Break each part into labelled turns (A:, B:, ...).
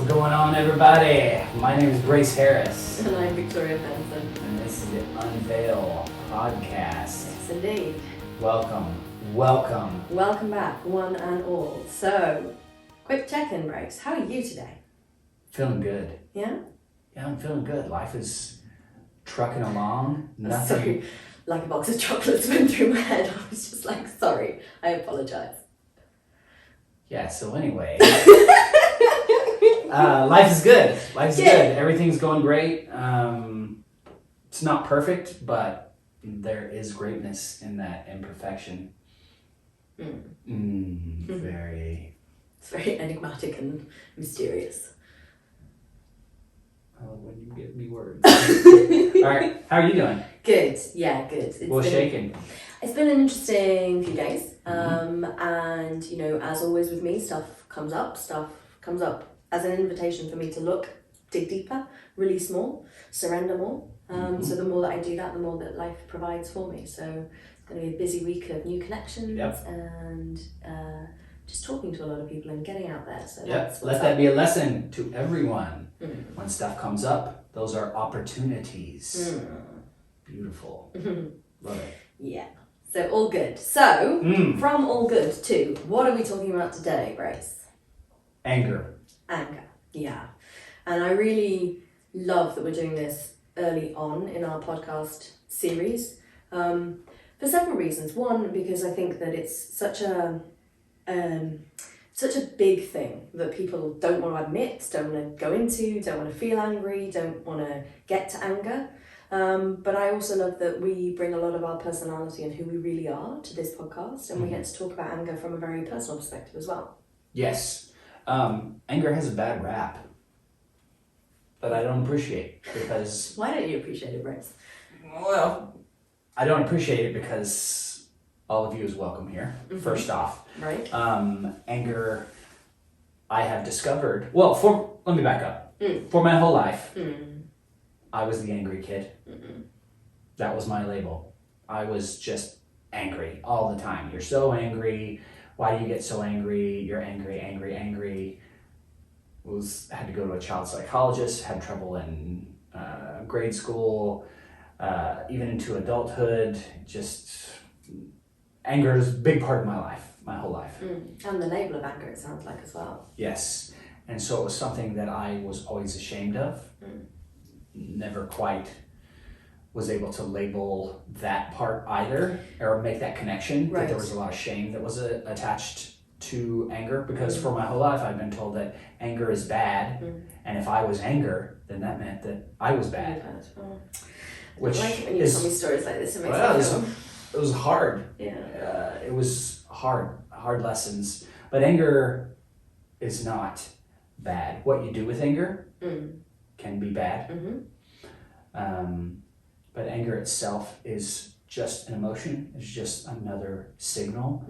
A: going on, everybody? My name is Grace Harris.
B: And I'm Victoria Fenton.
A: And this is the Unveil podcast.
B: Yes, indeed.
A: Welcome.
B: Welcome back, one and all. So, quick check-in, Grace. How are you today?
A: Feeling good.
B: Yeah?
A: Yeah, I'm feeling good. Life is trucking along.
B: Sorry, like a box of chocolates went through my head. I was just like, sorry, I apologise.
A: Yeah, so anyway. Life is good. Life's good. Everything's going great. It's not perfect, but there is greatness in that imperfection. Very.
B: It's very enigmatic and mysterious.
A: Oh, when you give me words. All right, how are you doing?
B: Good. Yeah, good.
A: Shaking?
B: It's been an interesting few days. And, you know, as always with me, stuff comes up as an invitation for me to look, dig deeper, release more, surrender more. So the more that I do that, the more that life provides for me. So it's going to be a busy week of new connections and just talking to a lot of people and getting out there. So
A: let that be a lesson to everyone. When stuff comes up, those are opportunities. Beautiful. Love it.
B: Yeah. So all good. So from all good to what are we talking about today, Grace?
A: Anger.
B: Yeah. And I really love that we're doing this early on in our podcast series for several reasons. One, because I think that it's such a big thing that people don't want to admit, don't want to go into, don't want to feel angry, don't want to get to anger. But I also love that we bring a lot of our personality and who we really are to this podcast, and we get to talk about anger from a very personal perspective as well.
A: Yes. Anger has a bad rap that I don't appreciate because...
B: Why don't you appreciate it, Bryce?
A: Well, I don't appreciate it because all of you is welcome here, first off.
B: Right.
A: Anger, I have discovered... Well, let me back up. For my whole life, I was the angry kid. That was my label. I was just angry all the time. You're so angry. Why do you get so angry? You're angry. Had to go to a child psychologist, had trouble in grade school, even into adulthood. Just anger is a big part of my life, my whole life.
B: And the label of anger, it sounds like, as well.
A: Yes. And so it was something that I was always ashamed of. Never quite was able to label that part either or make that connection.
B: Right.
A: That there was a lot of shame that was attached to anger because for my whole life I've been told that anger is bad, and if I was anger, then that meant that I was bad. Which
B: I like it when you tell me stories like this. It
A: was hard.
B: Yeah.
A: It was hard lessons. But anger is not bad. What you do with anger can be bad. But anger itself is just an emotion. It's just another signal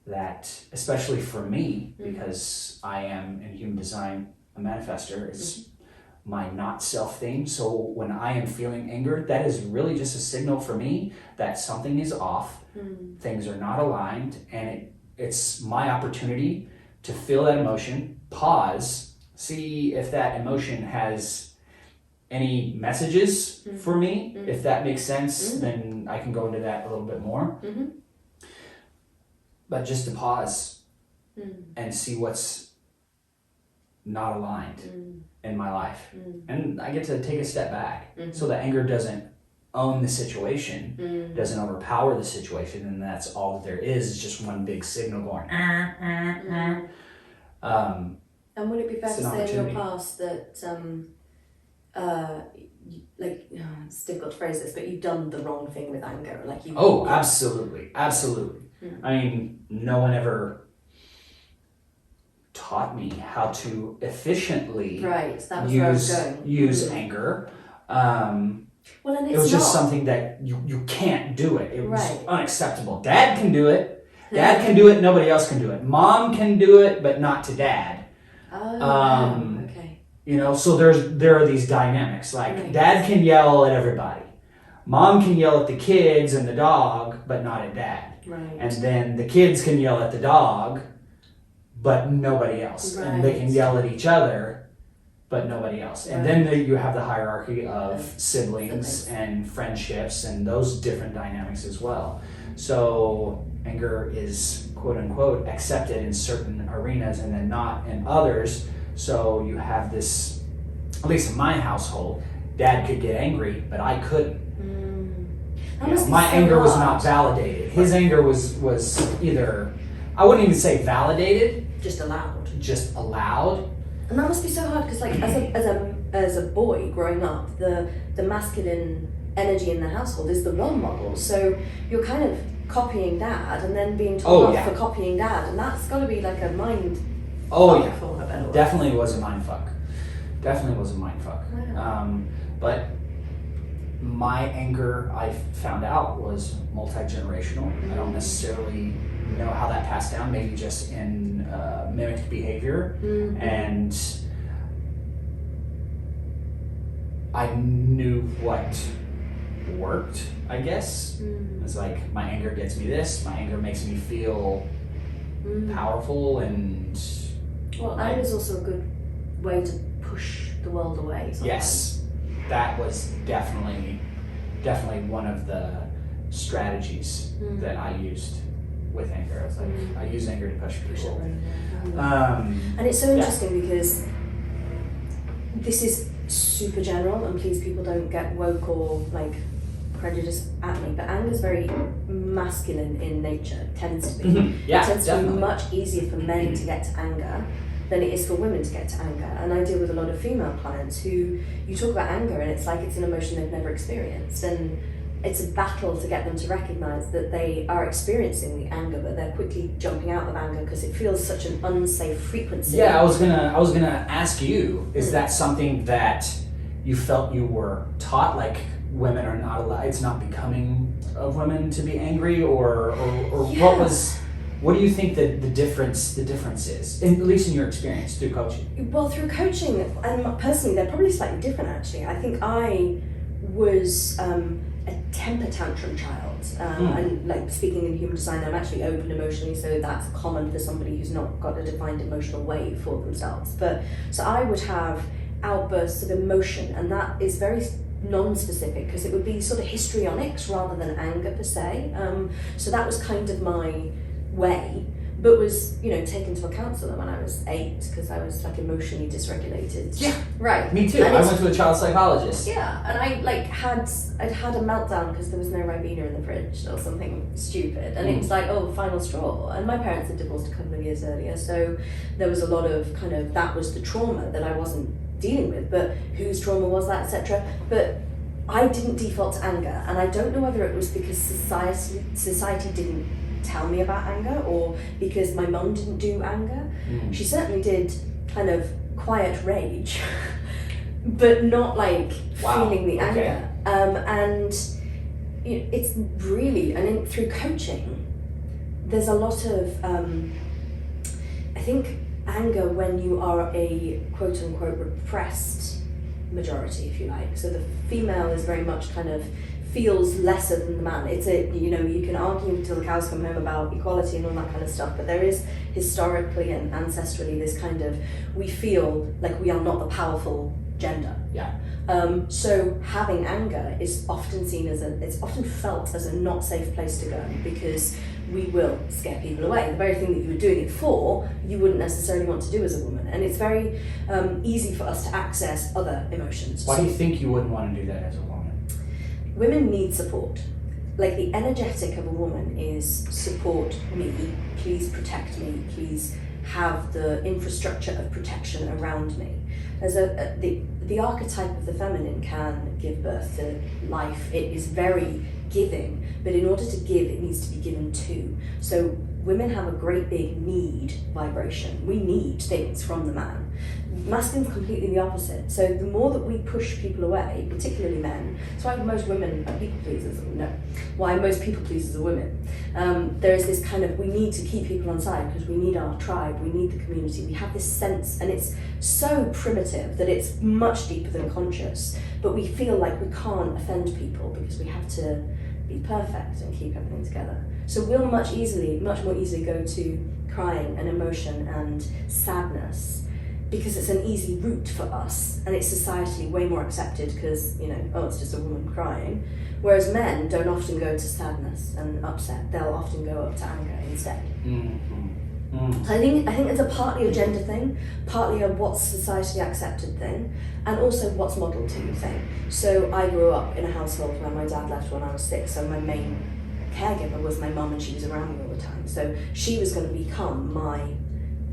A: that, especially for me, because I am in human design a manifester, it's my not self theme. So when I am feeling anger, that is really just a signal for me that something is off, things are not aligned, and it's my opportunity to feel that emotion, pause, see if that emotion has any messages for me. If that makes sense, then I can go into that a little bit more. But just to pause and see what's not aligned in my life. And I get to take a step back so that anger doesn't own the situation, doesn't overpower the situation, and that's all that there is just one big signal going.
B: And would it be fair to say in your past that it's difficult to phrase this, but you've done the wrong thing with anger, like you?
A: Oh, absolutely. I mean, no one ever taught me how to efficiently use anger.
B: Well, and
A: it was just something that you can't do it. It was unacceptable. Dad can do it. Dad can do it. Nobody else can do it. Mom can do it, but not to Dad.
B: Okay.
A: You know, so there are these dynamics. Like Dad can yell at everybody. Mom can yell at the kids and the dog, but not at Dad.
B: Right.
A: And then the kids can yell at the dog, but nobody else. And they can yell at each other, but nobody else. And
B: Right.
A: then you have the hierarchy of siblings
B: Siblings.
A: and friendships and those different dynamics as well. So anger is quote unquote accepted in certain arenas and then not in others. So you have this, at least in my household, Dad could get angry, but I couldn't.
B: That
A: You
B: must
A: know,
B: be
A: my
B: so
A: anger was
B: hard.
A: not validated. His anger was either, I wouldn't even say validated,
B: Just allowed.
A: just allowed.
B: And that must be so hard because, like, as a boy growing up, the masculine energy in the household is the role model. So you're kind of copying Dad and then being told off for copying Dad, and that's got to be like a mind.
A: Oh
B: fuck,
A: yeah,
B: for a better word.
A: definitely was a mind fuck. Definitely was a mind fuck.
B: Wow.
A: But my anger, I found out, was multi-generational. I don't necessarily know how that passed down, maybe just in mimicked behavior. And I knew what worked, I guess. It's like, my anger gets me this, my anger makes me feel powerful, and
B: Well, anger is also a good way to push the world away sometimes.
A: yes, that was definitely one of the strategies that I used with anger. I was like, I use anger to push people.
B: And it's so interesting because this is super general, and please people don't get woke or like prejudice at me, but anger is very masculine in nature, it tends to be.
A: Yeah,
B: it tends to
A: definitely.
B: be much easier for men to get to anger than it is for women to get to anger. And I deal with a lot of female clients who, you talk about anger and it's like it's an emotion they've never experienced, and it's a battle to get them to recognize that they are experiencing the anger, but they're quickly jumping out of anger because it feels such an unsafe frequency.
A: Yeah, I was gonna ask you, is that something that you felt you were taught, like women are not allowed, it's not becoming of women to be angry, or what do you think that the difference is, at least in your experience through coaching?
B: Well, through coaching, and personally, they're probably slightly different actually. I think I was a temper tantrum child, and like speaking in human design, I'm actually open emotionally, so that's common for somebody who's not got a defined emotional wave for themselves. But so I would have outbursts of emotion, and that is very non-specific because it would be sort of histrionics rather than anger per se. So that was kind of my way, but was, you know, taken to a counsellor when I was 8 because I was like emotionally dysregulated.
A: Yeah,
B: right.
A: Me too.
B: And
A: I went to a child psychologist.
B: Yeah, and I'd had a meltdown because there was no Ribena in the fridge or something stupid, and it was like, oh, final straw. And my parents had divorced a couple of years earlier, so there was a lot of kind of, that was the trauma that I wasn't dealing with, but whose trauma was that, etc. But I didn't default to anger, and I don't know whether it was because society didn't tell me about anger, or because my mum didn't do anger. She certainly did kind of quiet rage, but not like feeling the anger. And it's really, and through coaching, there's a lot of, I think, anger when you are a quote unquote repressed majority, if you like. So the female is very much kind of feels lesser than the man. It's a, you know, you can argue until the cows come home about equality and all that kind of stuff, but there is historically and ancestrally this kind of, we feel like we are not the powerful gender.
A: Yeah.
B: So having anger is often seen as it's often felt as a not safe place to go because we will scare people away. The very thing that you were doing it for, you wouldn't necessarily want to do as a woman. And it's very easy for us to access other emotions.
A: Why do you think you wouldn't want to do that as a woman?
B: Women need support. Like the energetic of a woman is support me, please protect me, please have the infrastructure of protection around me. As the archetype of the feminine can give birth to life. It is very giving, but in order to give, it needs to be given to. So women have a great big need vibration. We need things from the man. Masculine's completely the opposite. So the more that we push people away, particularly men, that's why most women are people pleasers. No, why most people pleasers are women. There is this kind of, we need to keep people on side because we need our tribe, we need the community. We have this sense, and it's so primitive that it's much deeper than conscious, but we feel like we can't offend people because we have to be perfect and keep everything together. So we'll much more easily go to crying and emotion and sadness because it's an easy route for us, and it's societally way more accepted because, you know, oh, it's just a woman crying. Whereas men don't often go to sadness and upset; they'll often go up to anger instead. So I think it's a partly a gender thing, partly a what's society accepted thing, and also what's modelled to you thing. So I grew up in a household where my dad left when I was 6, so my main caregiver was my mum, and she was around me all the time. So she was going to become my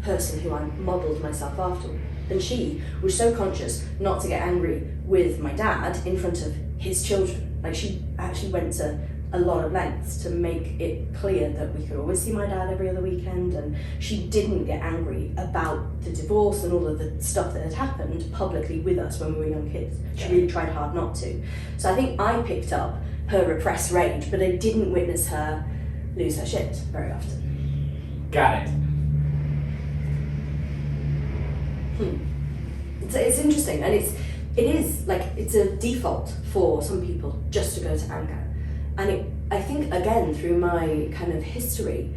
B: person who I modelled myself after. And she was so conscious not to get angry with my dad in front of his children. Like, she actually went to a lot of lengths to make it clear that we could always see my dad every other weekend, and she didn't get angry about the divorce and all of the stuff that had happened publicly with us when we were young kids. She really tried hard not to. So I think I picked up her repressed rage, but I didn't witness her lose her shit very often.
A: Got it.
B: It's interesting, and it is like, it's a default for some people just to go to anger. And I think, again, through my kind of history,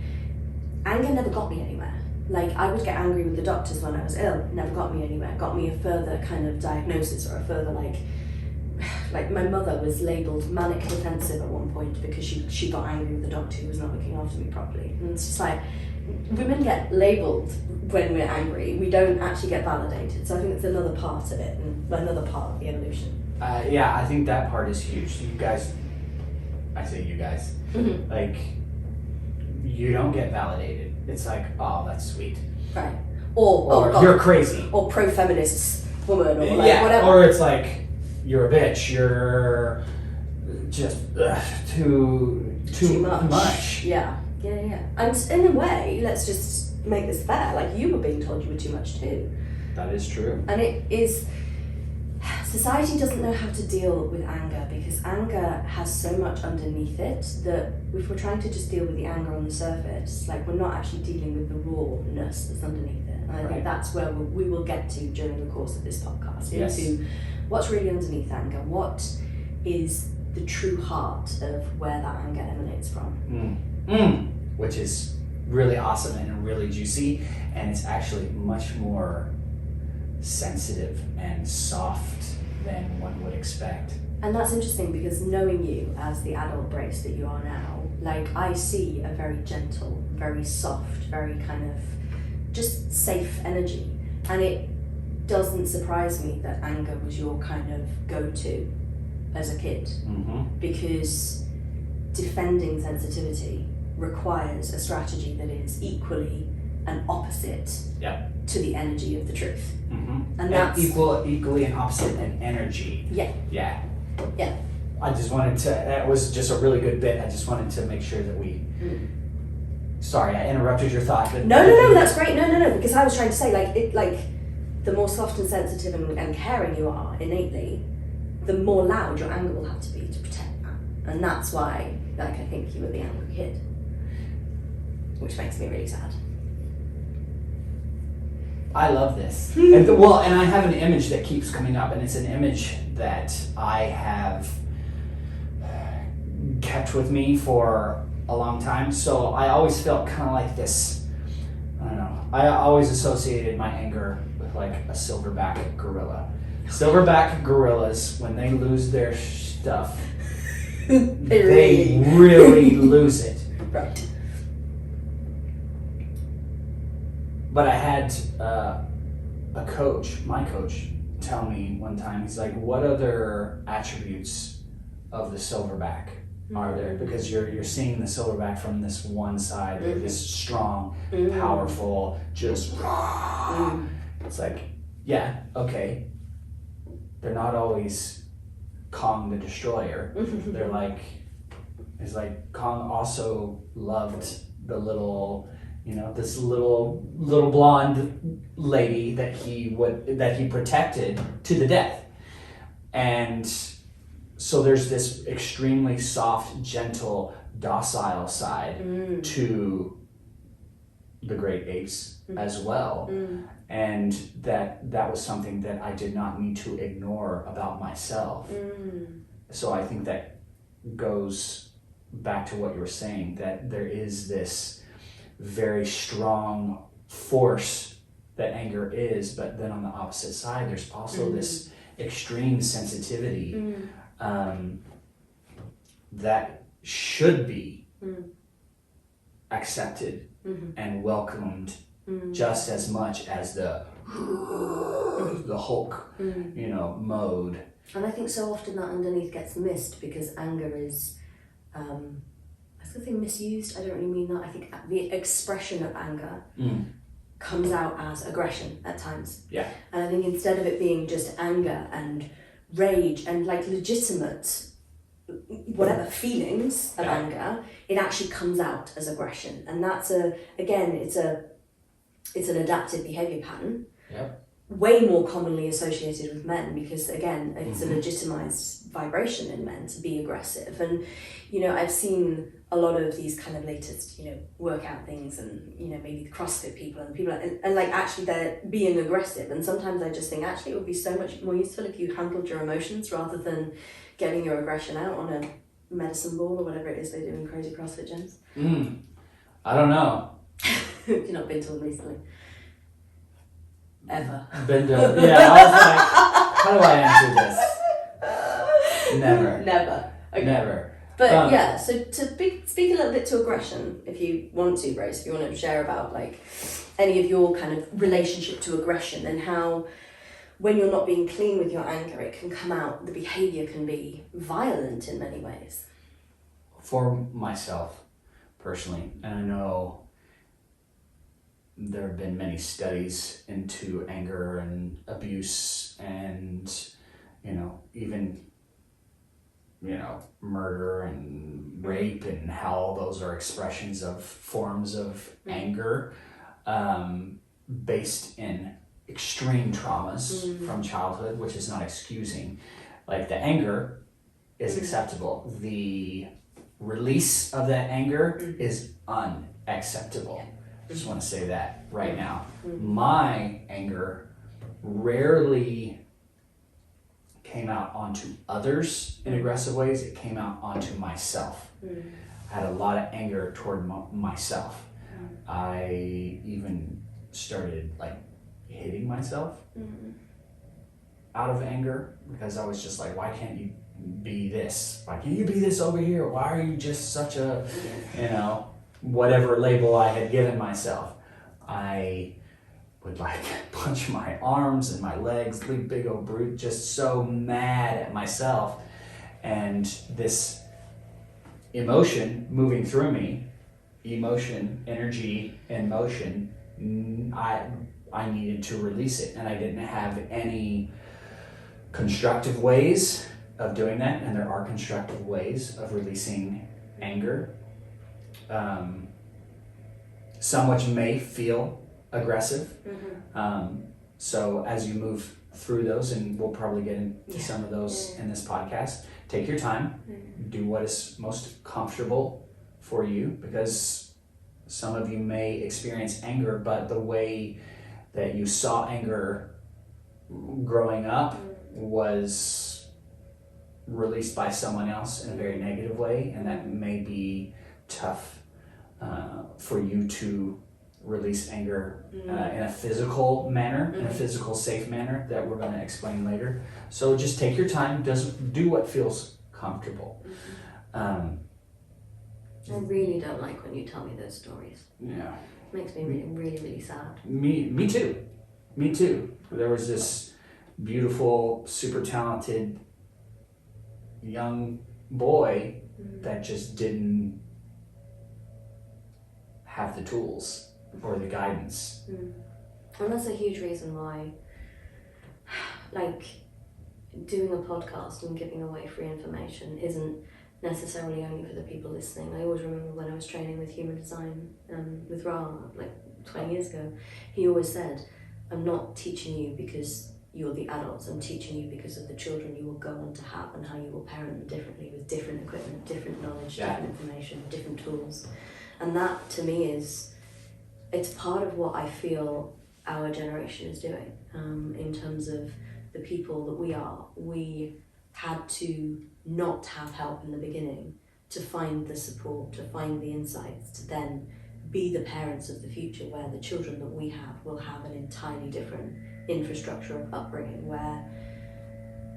B: anger never got me anywhere. Like, I would get angry with the doctors when I was ill, never got me anywhere. Got me a further kind of diagnosis, or a further, like my mother was labelled manic defensive at one point because she got angry with the doctor who was not looking after me properly. And it's just like, women get labelled when we're angry, we don't actually get validated. So I think it's another part of it, and another part of the evolution.
A: Yeah, I think that part is huge. You guys, I say you guys, like, you don't get validated. It's like, oh, that's sweet.
B: Right. Or
A: you're crazy.
B: Or pro-feminist woman, or like,
A: yeah,
B: whatever.
A: Or it's like, you're a bitch, you're just too much.
B: Yeah. And in a way, let's just make this fair. Like, you were being told you were too much too.
A: That is true.
B: And it is, society doesn't know how to deal with anger, because anger has so much underneath it that if we're trying to just deal with the anger on the surface, like, we're not actually dealing with the rawness that's underneath it. And I think that's where we will get to during the course of this podcast, into what's really underneath anger, what is the true heart of where that anger emanates from.
A: Which is really awesome and really juicy, and it's actually much more sensitive and soft than one would expect.
B: And that's interesting, because knowing you as the adult Brace that you are now, like, I see a very gentle, very soft, very kind of just safe energy. And it doesn't surprise me that anger was your kind of go-to as a kid, because defending sensitivity requires a strategy that is equally an opposite to the energy of the truth. And that's
A: equally and opposite in energy. Yeah. I just wanted to, that was just a really good bit. I just wanted to make sure that we, sorry, I interrupted your thought. But
B: no, that's great. No, because I was trying to say, like the more soft and sensitive and caring you are innately, the more loud your anger will have to be to protect that. And that's why, like, I think you were the angry kid, which makes me really sad.
A: I love this. And I have an image that keeps coming up, and it's an image that I have kept with me for a long time. So I always felt kind of like this, I don't know, I always associated my anger with like a silverback gorilla. Silverback gorillas, when they lose their stuff, they really lose it.
B: Right.
A: But I had my coach, tell me one time, he's like, what other attributes of the silverback are there? Because you're seeing the silverback from this one side, they're this strong, powerful, just it's like, yeah, okay. They're not always Kong the Destroyer. They're like, it's like Kong also loved the little, this little blonde lady that he protected to the death. And so there's this extremely soft, gentle, docile side to the great apes as well. And that was something that I did not need to ignore about myself. So I think that goes back to what you were saying, that there is this very strong force that anger is, but then on the opposite side, there's also this extreme sensitivity that should be accepted and welcomed just as much as the Hulk, mode.
B: And I think so often that underneath gets missed because anger is, I was going to say misused, I don't really mean that. I think the expression of anger comes out as aggression at times.
A: Yeah.
B: And I think instead of it being just anger and rage and like legitimate whatever feelings of anger, it actually comes out as aggression. And that's it's an adaptive behaviour pattern.
A: Yep.
B: Way more commonly associated with men because again it's a legitimized vibration in men to be aggressive. And I've seen a lot of these kind of latest workout things and maybe the CrossFit people and people and like actually they're being aggressive, and sometimes I just think actually it would be so much more useful if you handled your emotions rather than getting your aggression out on a medicine ball or whatever it is they do in crazy CrossFit gyms.
A: I don't know.
B: You've not been to them recently? Ever.
A: Yeah, I was like, how do I answer this? Never.
B: Never. Okay.
A: Never.
B: But so to speak a little bit to aggression, if you want to, Grace, if you want to share about like any of your kind of relationship to aggression and how when you're not being clean with your anger, it can come out, the behaviour can be violent in many ways.
A: For myself, personally, and I know there have been many studies into anger and abuse and, even, murder and rape and how those are expressions of forms of anger based in extreme traumas from childhood, which is not excusing. Like the anger is acceptable. The release of that anger is unacceptable. Just want to say that right now. My anger rarely came out onto others in aggressive ways. It came out onto myself. I had a lot of anger toward myself. I even started like hitting myself out of anger because I was just like, why can't you be this? Why can't you be this over here? Why are you just such a, whatever label I had given myself. I would like punch my arms and my legs, big old brute, just so mad at myself. And this emotion moving through me, emotion, energy, and motion, I needed to release it, and I didn't have any constructive ways of doing that, and there are constructive ways of releasing anger. Some which may feel aggressive. So as you move through those, and we'll probably get into some of those in this podcast, take your time, do what is most comfortable for you, because some of you may experience anger, but the way that you saw anger growing up was released by someone else in a very negative way, and that may be tough for you to release anger in a physical manner, in a physical safe manner that we're going to explain later. So just take your time, do what feels comfortable.
B: I really don't like when you tell me those stories.
A: Yeah.
B: It makes me really, really, really sad.
A: Me too. There was this beautiful, super talented young boy that just didn't have the tools or the guidance.
B: And that's a huge reason why, like, doing a podcast and giving away free information isn't necessarily only for the people listening. I always remember when I was training with human design with Ra, like 20 years ago, he always said, I'm not teaching you because you're the adults, I'm teaching you because of the children you will go on to have and how you will parent them differently with different equipment, different knowledge, different information, different tools. And that to me it's part of what I feel our generation is doing in terms of the people that we are. We had to not have help in the beginning to find the support, to find the insights, to then be the parents of the future, where the children that we have will have an entirely different infrastructure of upbringing, where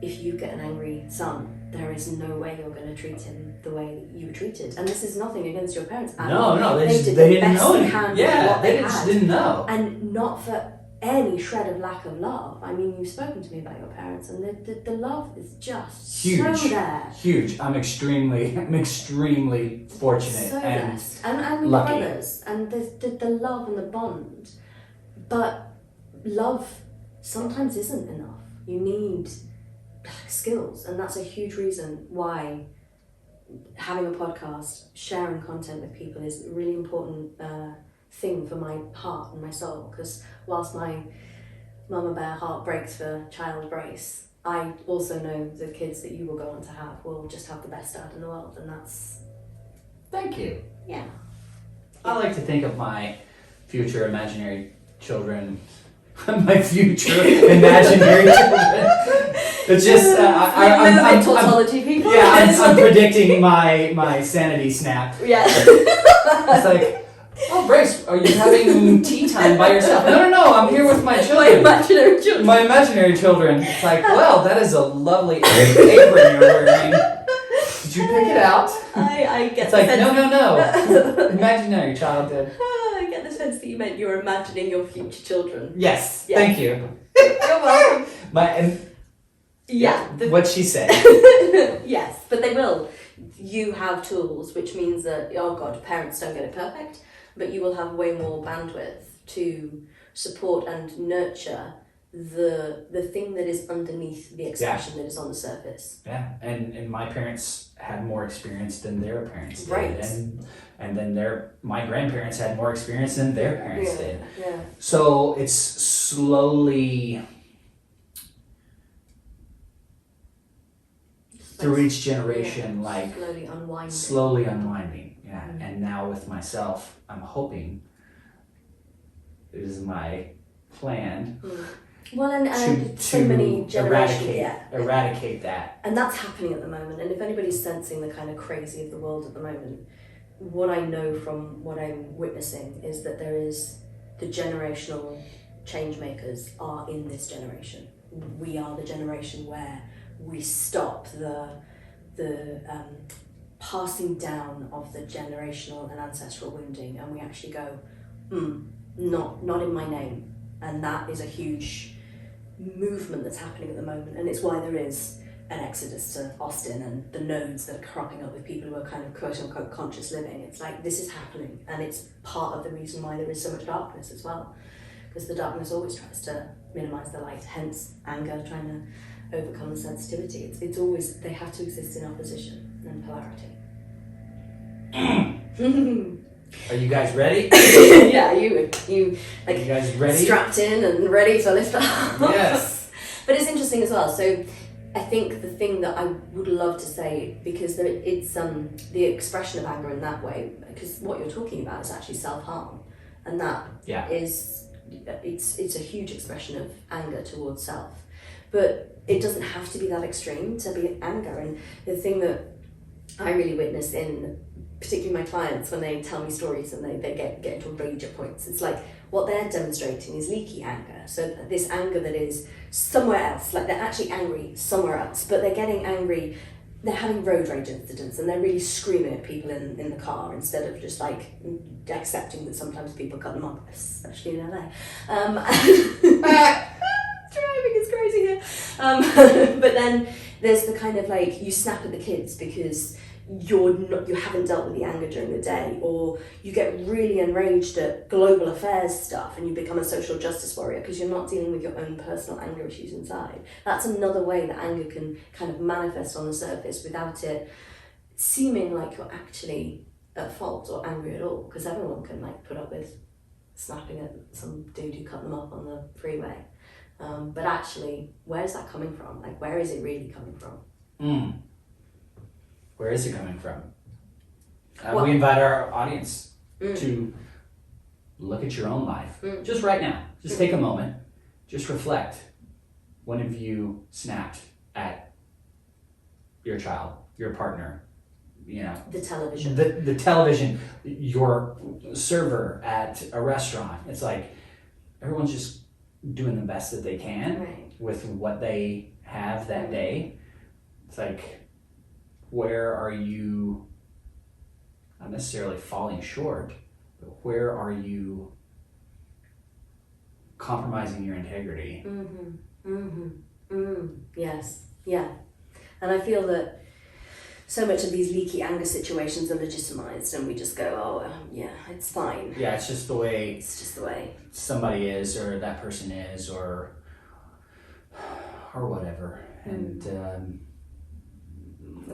B: if you get an angry son, there is no way you're going to treat him the way that you were treated. And this is nothing against your parents.
A: No, they
B: did
A: didn't
B: the best
A: know
B: they
A: anything.
B: can with
A: Yeah,
B: what
A: they
B: they
A: just
B: had.
A: didn't know.
B: And not for any shred of lack of love. I mean, you've spoken to me about your parents, and the love is just
A: Huge.
B: so there.
A: Huge. I'm extremely fortunate
B: So
A: and
B: blessed. And with
A: lucky.
B: brothers, and the love and the bond. But love sometimes isn't enough. You need skills, and that's a huge reason why having a podcast, sharing content with people is a really important thing for my heart and my soul, because whilst my mama bear heart breaks for child brace, I also know the kids that you will go on to have will just have the best dad in the world, and that's...
A: Thank you.
B: Yeah.
A: I like to think of my future imaginary children, my future imaginary children. It's just I'm
B: tautology people.
A: Yeah, I'm predicting my sanity snap.
B: Yeah.
A: It's like, oh, Brace, are you having tea time by yourself? No, I'm here with my
B: My
A: children.
B: imaginary children.
A: My imaginary children. It's like, well, that is a lovely apron you're wearing. Did you pick it out?
B: I get
A: It's
B: the
A: like,
B: sense.
A: no. Imaginary child did.
B: I get the sense that you meant you're imagining your future children.
A: Yes,
B: Yeah.
A: thank you.
B: You're welcome. Yeah.
A: What she said.
B: Yes, but they will. You have tools, which means that, oh God, parents don't get it perfect, but you will have way more bandwidth to support and nurture the thing that is underneath the expression that is on the surface.
A: Yeah, and my parents had more experience than their parents did.
B: Right.
A: And then my grandparents had more experience than their parents did.
B: Yeah.
A: So it's slowly through each generation, like
B: slowly unwinding.
A: Yeah. And now with myself, I'm hoping, this is my plan,
B: Well, and
A: to
B: so many generations,
A: eradicate that.
B: And that's happening at the moment. And if anybody's sensing the kind of crazy of the world at the moment, what I know from what I'm witnessing is that there is the generational change makers are in this generation. We are the generation where we stop the passing down of the generational and ancestral wounding, and we actually go, not in my name. And that is a huge movement that's happening at the moment, and it's why there is an exodus to Austin and the nodes that are cropping up with people who are kind of quote-unquote conscious living. It's like, this is happening, and it's part of the reason why there is so much darkness as well, because the darkness always tries to minimize the light, hence anger, trying to overcome the sensitivity. It's always, they have to exist in opposition and polarity.
A: Are you guys ready?
B: Yeah, you
A: Are you guys ready?
B: strapped in and ready to lift up.
A: Yes.
B: But it's interesting as well. So I think the thing that I would love to say, because it's the expression of anger in that way, because what you're talking about is actually self-harm, and that is it's a huge expression of anger towards self. But it doesn't have to be that extreme to be anger. And the thing that I really witness in particularly my clients when they tell me stories and they get into rage at points, it's like what they're demonstrating is leaky anger. So this anger that is somewhere else, like they're actually angry somewhere else, but they're getting angry, they're having road rage incidents and they're really screaming at people in the car instead of just like accepting that sometimes people cut them off, especially in LA. Driving is crazy here. But then there's the kind of like, you snap at the kids because you haven't dealt with the anger during the day, or you get really enraged at global affairs stuff and you become a social justice warrior because you're not dealing with your own personal anger issues inside. That's another way that anger can kind of manifest on the surface without it seeming like you're actually at fault or angry at all, because everyone can like put up with snapping at some dude who cut them up on the freeway. But actually, where's that coming from? Like, where is it really coming from?
A: Where is it coming from? We invite our audience to look at your own life. Just right now. Just take a moment. Just reflect. When have you snapped at your child, your partner,
B: The television.
A: the television, your server at a restaurant. It's like everyone's just doing the best that they can
B: Right.
A: with what they have that day. It's like, where are you, not necessarily falling short, but where are you compromising your integrity?
B: Yes. Yeah. And I feel that so much of these leaky anger situations are legitimized, and we just go, oh, yeah, it's fine.
A: Yeah, it's just the way somebody is, or that person is, or whatever. And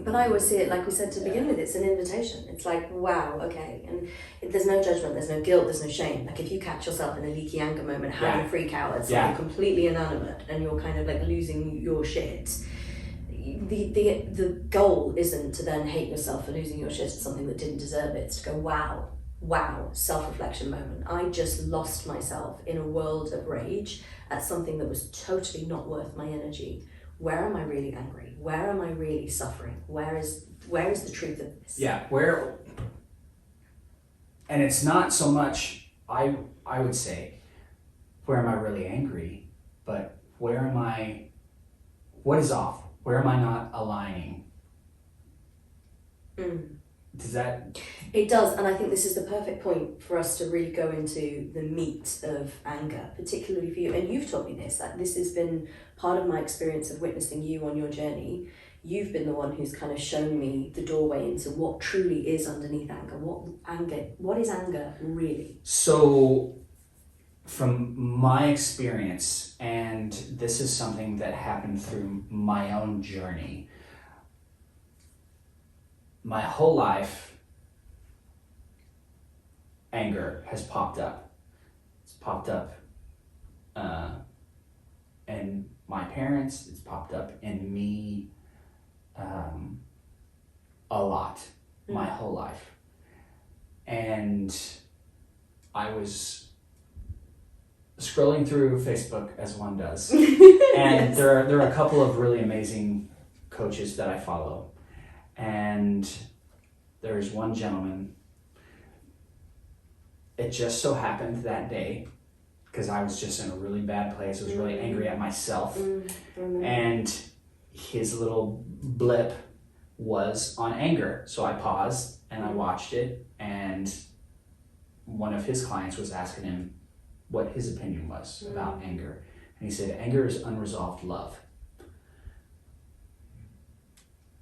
B: but I always see it, like we said to begin with, it's an invitation. It's like, wow, okay. And there's no judgment, there's no guilt, there's no shame. Like if you catch yourself in a leaky anger moment, having a freak out at something completely inanimate, and you're kind of like losing your shit, the goal isn't to then hate yourself for losing your shit at something that didn't deserve it. It's to go, wow, self-reflection moment. I just lost myself in a world of rage at something that was totally not worth my energy. Where am I really angry? Where am I really suffering? Where is the truth of this?
A: Yeah, and it's not so much, I would say, where am I really angry, but what is off? Where am I not aligning? Does that?
B: It does, and I think this is the perfect point for us to really go into the meat of anger, particularly for you. And you've taught me this, that this has been part of my experience of witnessing you on your journey. You've been the one who's kind of shown me the doorway into what truly is underneath anger. What is anger really?
A: So, from my experience, and this is something that happened through my own journey, my whole life, anger has popped up. It's popped up in my parents, it's popped up in me a lot, my whole life. And I was scrolling through Facebook, as one does, and
B: Yes.
A: there are a couple of really amazing coaches that I follow. And there's one gentleman, it just so happened that day, because I was just in a really bad place, I was really angry at myself, and his little blip was on anger. So I paused and I watched it, and one of his clients was asking him what his opinion was about anger. And he said, anger is unresolved love.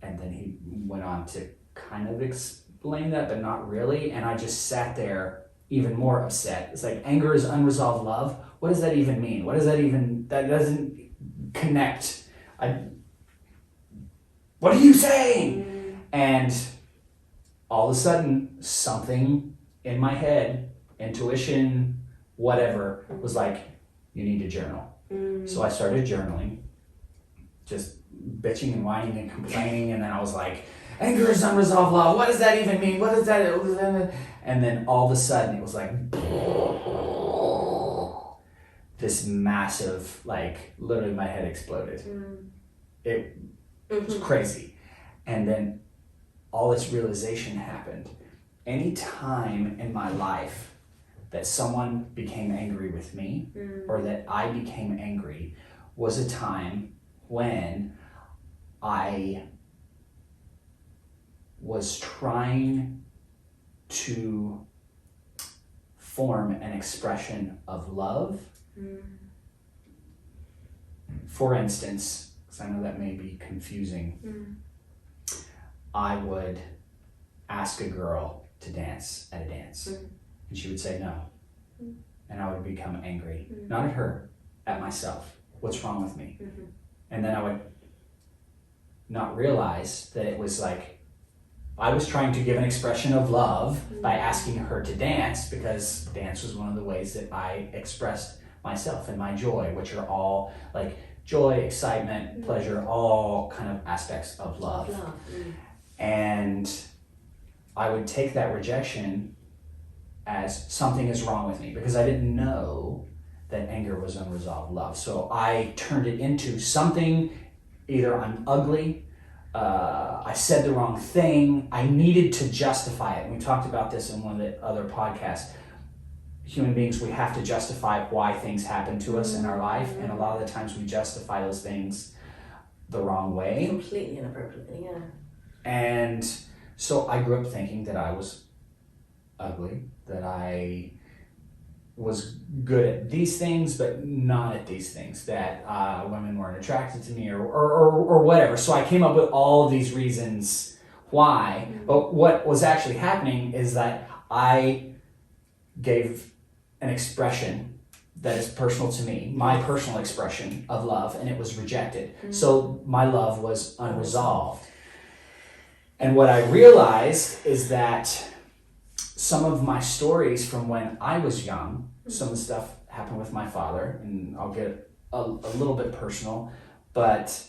A: And then he went on to kind of explain that, but not really. And I just sat there even more upset. It's like, anger is unresolved love? What does that even mean? That doesn't connect. What are you saying? And all of a sudden, something in my head, intuition, whatever, was like, you need to journal. So I started journaling, just bitching and whining and complaining, and then I was like, anger is unresolved love, what does that even mean? What is that? And then all of a sudden it was like this massive, like literally my head exploded. It was crazy. And then all this realization happened. Any time in my life that someone became angry with me, or that I became angry, was a time when I was trying to form an expression of love. For instance, because I know that may be confusing, I would ask a girl to dance at a dance, and she would say no, and I would become angry, not at her, at myself. What's wrong with me? And then I would not realize that it was like I was trying to give an expression of love by asking her to dance, because dance was one of the ways that I expressed myself and my joy, which are all like joy, excitement, pleasure, all kind of aspects of love. And I would take that rejection as something is wrong with me, because I didn't know that anger was unresolved love. So I turned it into something, either I'm ugly, I said the wrong thing. I needed to justify it. And we talked about this in one of the other podcasts. Human beings, we have to justify why things happen to us in our life, and a lot of the times we justify those things the wrong way.
B: Completely inappropriately, yeah.
A: And so I grew up thinking that I was ugly, that I was good at these things, but not at these things, that women weren't attracted to me or whatever. So I came up with all of these reasons why. But what was actually happening is that I gave an expression that is personal to me, my personal expression of love, and it was rejected. So my love was unresolved. And what I realized is that some of my stories from when I was young, some of the stuff happened with my father, and I'll get a little bit personal, but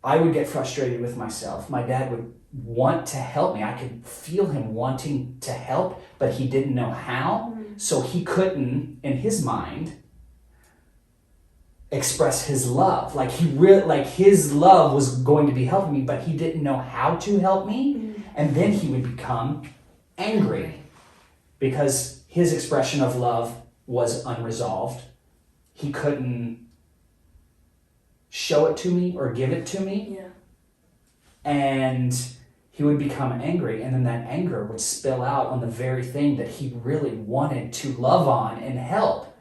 A: I would get frustrated with myself. My dad would want to help me. I could feel him wanting to help, but he didn't know how. So he couldn't, in his mind, express his love. Like his love was going to be helping me, but he didn't know how to help me. And then he would become angry because his expression of love was unresolved. He couldn't show it to me or give it to me.
B: Yeah.
A: And he would become angry, and then that anger would spill out on the very thing that he really wanted to love on and help.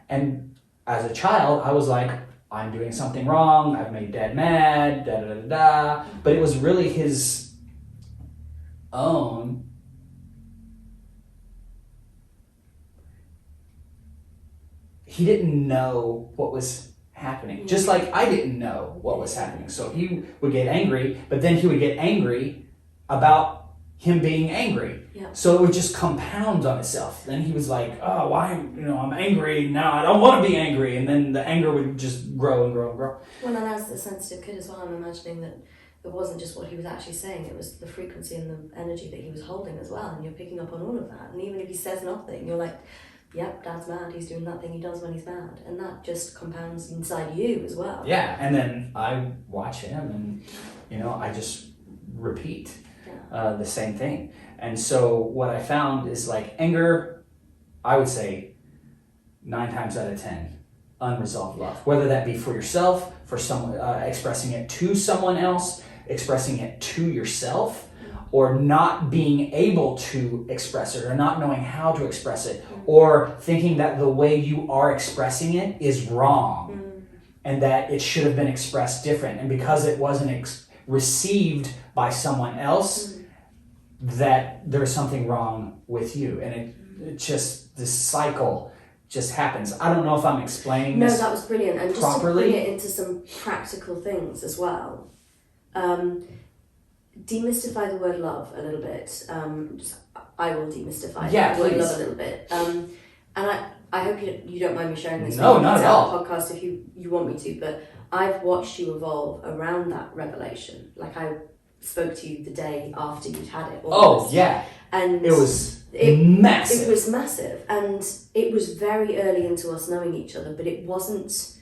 A: And as a child, I was like, I'm doing something wrong, I've made Dad mad, da da da da. But it was really his own he didn't know what was happening. Just like I didn't know what was happening. So he would get angry, but then he would get angry about him being angry.
B: Yeah.
A: So it would just compound on itself. Then he was like, oh, why, I'm angry now. I don't want to be angry. And then the anger would just grow and grow and grow.
B: Well, and as the sensitive kid as well, I'm imagining that it wasn't just what he was actually saying, it was the frequency and the energy that he was holding as well. And you're picking up on all of that. And even if he says nothing, you're like, yep, Dad's mad. He's doing that thing he does when he's mad. And that just compounds inside you as well.
A: Yeah. And then I watch him and, I just repeat the same thing. And so what I found is like anger, I would say 9 times out of 10, unresolved love. Whether that be for yourself, for someone, expressing it to someone else, expressing it to yourself, or not being able to express it, or not knowing how to express it, or thinking that the way you are expressing it is wrong, and that it should have been expressed different. And because it wasn't received by someone else, that there's something wrong with you. And it just, this cycle just happens. I don't know if I'm explaining this.
B: No, that was brilliant. And
A: properly.
B: Just to bring it into some practical things as well. Demystify the word love a little bit. I will demystify the word love a little bit. And I hope you don't mind me sharing this.
A: No, not at all.
B: Podcast if you want me to, but I've watched you evolve around that revelation. Like I spoke to you the day after you'd had it. Almost.
A: Oh yeah,
B: and
A: it was massive.
B: It was massive, and it was very early into us knowing each other. But it wasn't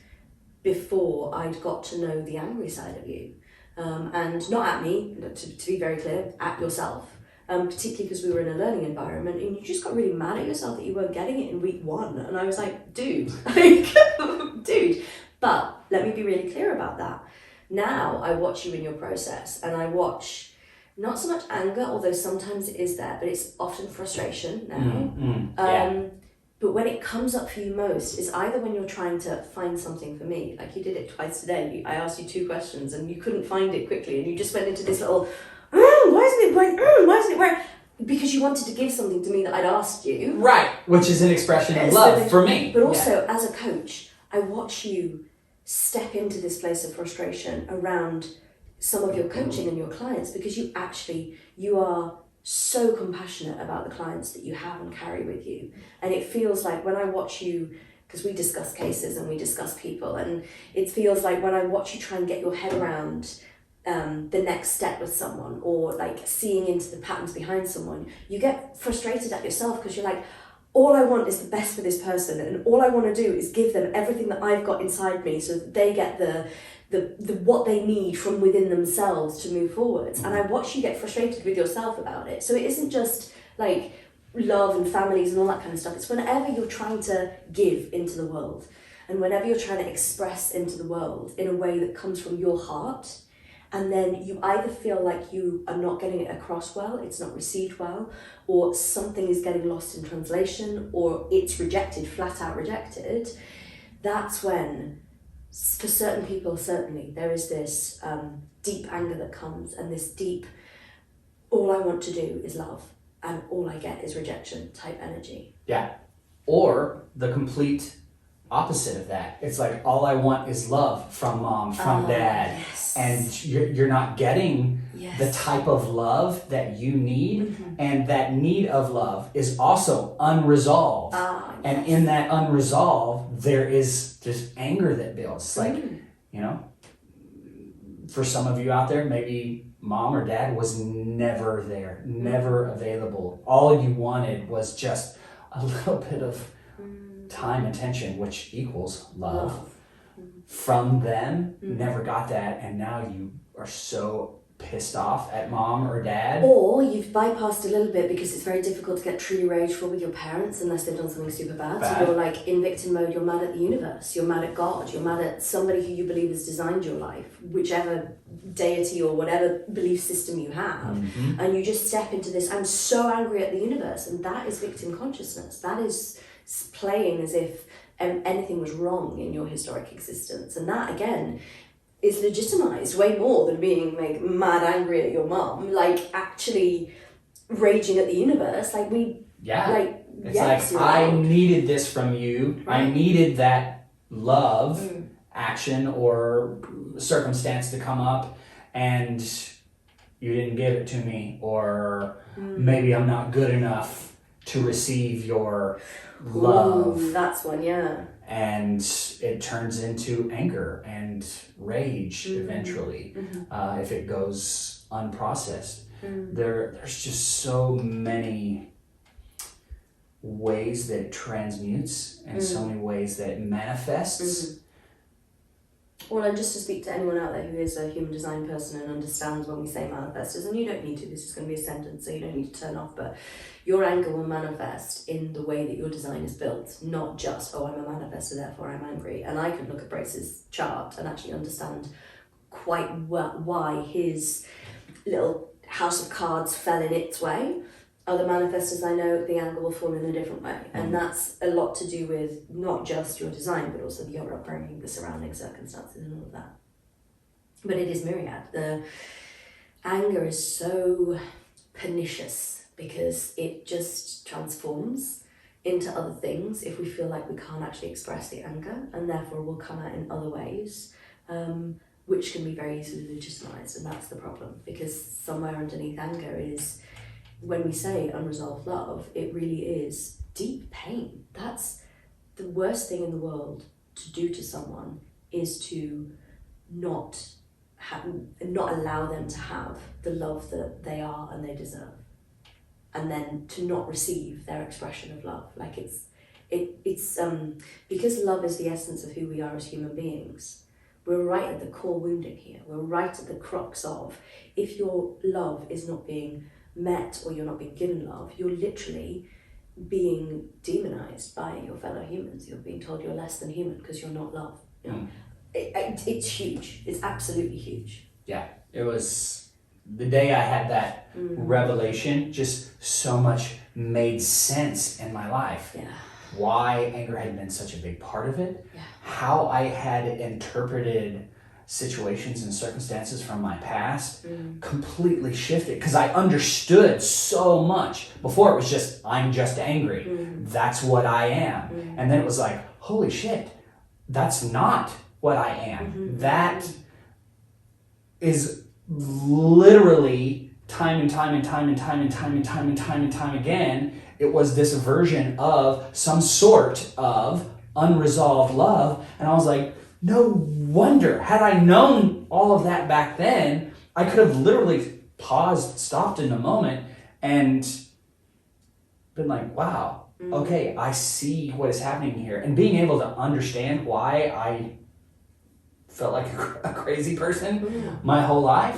B: before I'd got to know the angry side of you. And not at me, to be very clear, at yourself. Particularly because we were in a learning environment and you just got really mad at yourself that you weren't getting it in week 1. And I was like, dude. But let me be really clear about that. Now I watch you in your process and I watch not so much anger, although sometimes it is there, but it's often frustration now. But when it comes up for you most is either when you're trying to find something for me, like you did it twice today. I asked you 2 questions and you couldn't find it quickly and you just went into this little, why isn't it right? Why isn't it right? Because you wanted to give something to me that I'd asked you.
A: Right, which is an expression of love for me.
B: But also, as a coach, I watch you step into this place of frustration around some of your coaching and your clients because you are so compassionate about the clients that you have and carry with you. And it feels like when I watch you, because we discuss cases and we discuss people, and it feels like when I watch you try and get your head around the next step with someone or like seeing into the patterns behind someone, you get frustrated at yourself because you're like, all I want is the best for this person and all I want to do is give them everything that I've got inside me so that they get the the what they need from within themselves to move forwards. And I watch you get frustrated with yourself about it. So it isn't just like love and families and all that kind of stuff. It's whenever you're trying to give into the world, and whenever you're trying to express into the world in a way that comes from your heart, and then you either feel like you are not getting it across well, it's not received well, or something is getting lost in translation, or it's rejected, flat out rejected, that's when, for certain people certainly, there is this deep anger that comes, and this deep, all I want to do is love, and all I get is rejection type energy.
A: Yeah. Or the complete opposite of that. It's like, all I want is love from mom, from dad.
B: Yes.
A: And you're not getting
B: Yes.
A: the type of love that you need. And that need of love is also unresolved.
B: Yes.
A: And in that unresolved, there is just anger that builds. It's like, you know, for some of you out there, maybe mom or dad was never there, never available. All you wanted was just a little bit of time, attention, which equals love. From them, never got that, and now you are so pissed off at mom or dad.
B: Or you've bypassed a little bit because it's very difficult to get truly rageful with your parents unless they've done something super bad. So you're like in victim mode, you're mad at the universe, you're mad at God, you're mad at somebody who you believe has designed your life, whichever deity or whatever belief system you have, and you just step into this, I'm so angry at the universe, and that is victim consciousness. That is playing as if anything was wrong in your historic existence, and that again is legitimized way more than being like mad angry at your mom, like actually raging at the universe. Like it's
A: yes, like I needed this from you. Right. I needed that love, action or circumstance to come up, and you didn't give it to me, or maybe I'm not good enough to receive your love.
B: Ooh, that's one, yeah.
A: And it turns into anger and rage eventually, if it goes unprocessed. There's just so many ways that it transmutes, and so many ways that it manifests.
B: Well, and just to speak to anyone out there who is a human design person and understands when we say manifestors, and you don't need to, this is going to be a sentence, so you don't need to turn off, but your anger will manifest in the way that your design is built, not just, oh, I'm a manifestor, therefore I'm angry. And I could look at Brace's chart and actually understand quite well why his little house of cards fell in its way. Other manifestors I know, the anger will fall in a different way. And that's a lot to do with not just your design, but also your upbringing, the surrounding circumstances and all of that. But it is myriad. The anger is so pernicious because it just transforms into other things if we feel like we can't actually express the anger, and therefore will come out in other ways, which can be very easily legitimized. And that's the problem, because somewhere underneath anger is, when we say unresolved love, it really is deep pain. That's the worst thing in the world to do to someone, is to not allow them to have the love that they are and they deserve, and then to not receive their expression of love. Like it's because love is the essence of who we are as human beings. We're right at the core wounding here. We're right at the crux of, if your love is not being met or you're not being given love, you're literally being demonized by your fellow humans. You're being told you're less than human because you're not love. You know? It's huge. It's absolutely huge.
A: Yeah, it was the day I had that revelation, just so much made sense in my life.
B: Yeah.
A: Why anger had been such a big part of it, how I had interpreted situations and circumstances from my past completely shifted, because I understood so much. Before it was just, I'm just angry. That's what I am. And then it was like, holy shit, that's not what I am. That is literally time and time and time and time and time and time and time and time again. It was this version of some sort of unresolved love. And I was like, no wonder, had I known all of that back then, I could have literally paused, stopped in a moment, and been like, wow, okay, I see what is happening here. And being able to understand why I felt like a crazy person my whole life.